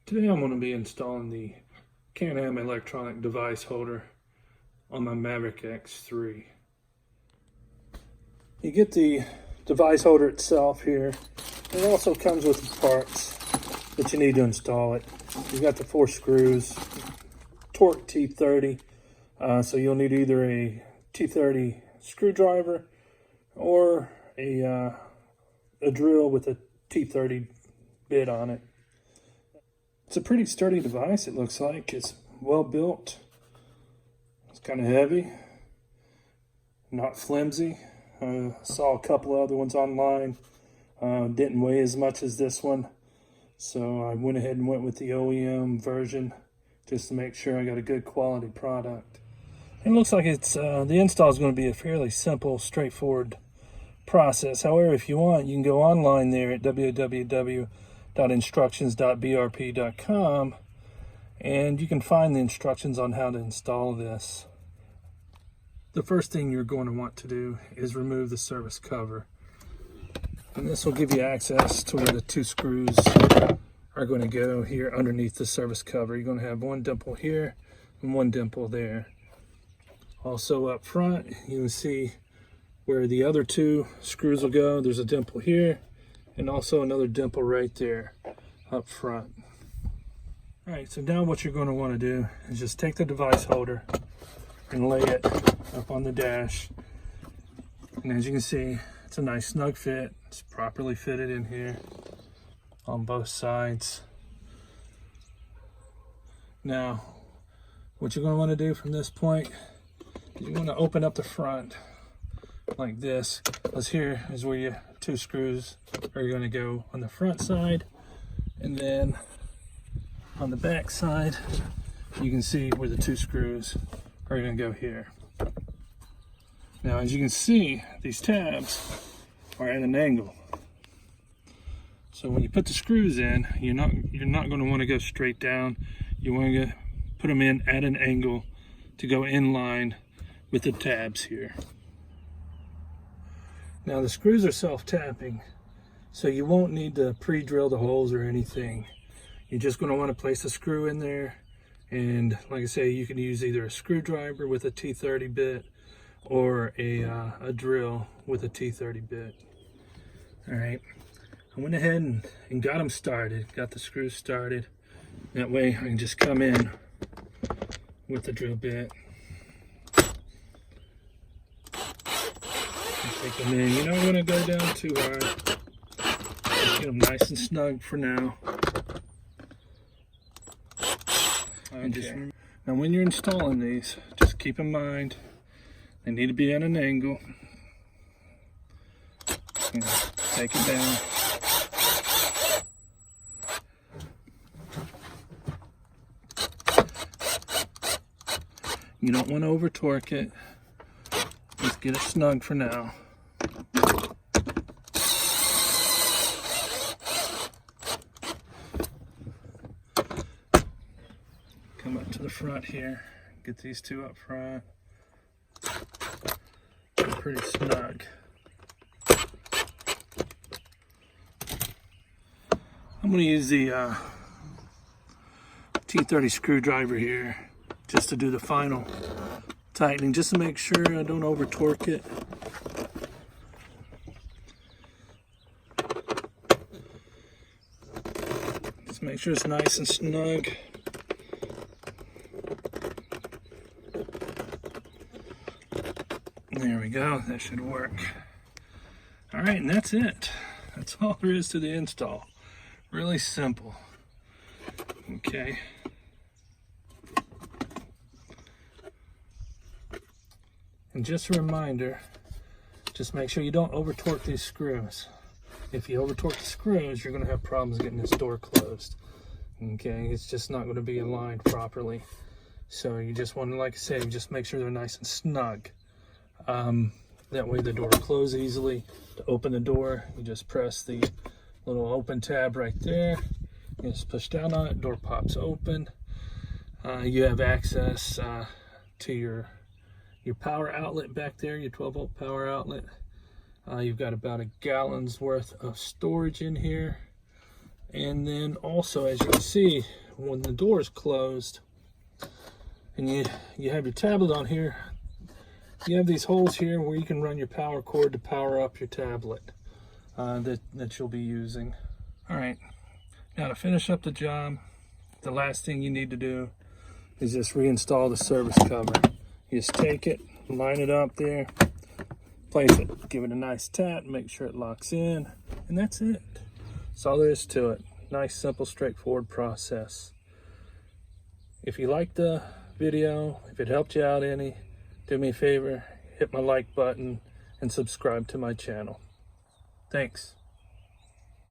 Today I'm going to be installing the Can-Am electronic device holder on my Maverick X3. You get the device holder itself here. It also comes with the parts that you need to install it. You've got the 4 screws, Torque T30, so you'll need either a T30 screwdriver or a drill with a T30 bit on it. It's a pretty sturdy device, it looks like. It's well built. It's kind of heavy, not flimsy. Saw a couple of other ones online. Didn't weigh as much as this one. So I went ahead and went with the OEM version just to make sure I got a good quality product. And it looks like it's the install is going to be a fairly simple, straightforward process. However, if you want, you can go online there at www.instructions.brp.com and you can find the instructions on how to install this. The first thing you're going to want to do is remove the service cover. And this will give you access to where the 2 screws are going to go here underneath the service cover. You're going to have one dimple here and one dimple there. Also up front, you can see where the other 2 screws will go. There's a dimple here and also another dimple right there up front. All right, so now what you're going to want to do is just take the device holder and lay it up on the dash. And as you can see, it's a nice snug fit. It's properly fitted in here on both sides. Now, what you're going to want to do from this point is you're going to open up the front like this, because here is where your 2 screws are going to go on the front side, and then on the back side you can see where the 2 screws are going to go here. Now, as you can see, these tabs are at an angle, so when you put the screws in, you're not going to want to go straight down. You want to put them in at an angle to go in line with the tabs here. Now, the screws are self-tapping, so you won't need to pre-drill the holes or anything. You're just going to want to place a screw in there, and like I say, you can use either a screwdriver with a T30 bit or a drill with a T30 bit. All right, I went ahead and got them started, got the screws started. That way I can just come in with the drill bit. Take them in. You don't want to go down too hard. Just get them nice and snug for now. Okay. Now when you're installing these, just keep in mind they need to be at an angle. You know, take it down. You don't want to over torque it. Just get it snug for now. Come up to the front here. Get these 2 up front. They're pretty snug. I'm going to use the T30 screwdriver here just to do the final tightening, just to make sure I don't over torque it. Just make sure it's nice and snug. There we go, that should work. All right, and that's it. That's all there is to the install. Really simple. Okay. And just a reminder, just make sure you don't over torque these screws. If you over torque the screws, you're going to have problems getting this door closed. Okay, it's just not going to be aligned properly. So you just want to, like I said, just make sure they're nice and snug. That way the door will close easily. To open the door, you just press the little open tab right there. You just push down on it, door pops open. You have access to your power outlet back there, your 12-volt power outlet. You've got about a gallon's worth of storage in here. And then also, as you can see, when the door is closed and you have your tablet on here, you have these holes here where you can run your power cord to power up your tablet that you'll be using. All right, now to finish up the job, the last thing you need to do is just reinstall the service cover. You just take it, line it up there, place it, give it a nice tap, make sure it locks in, and that's it. That's all there is to it. Nice, simple, straightforward process. If you liked the video, if it helped you out any, do me a favor, hit my like button and subscribe to my channel. Thanks.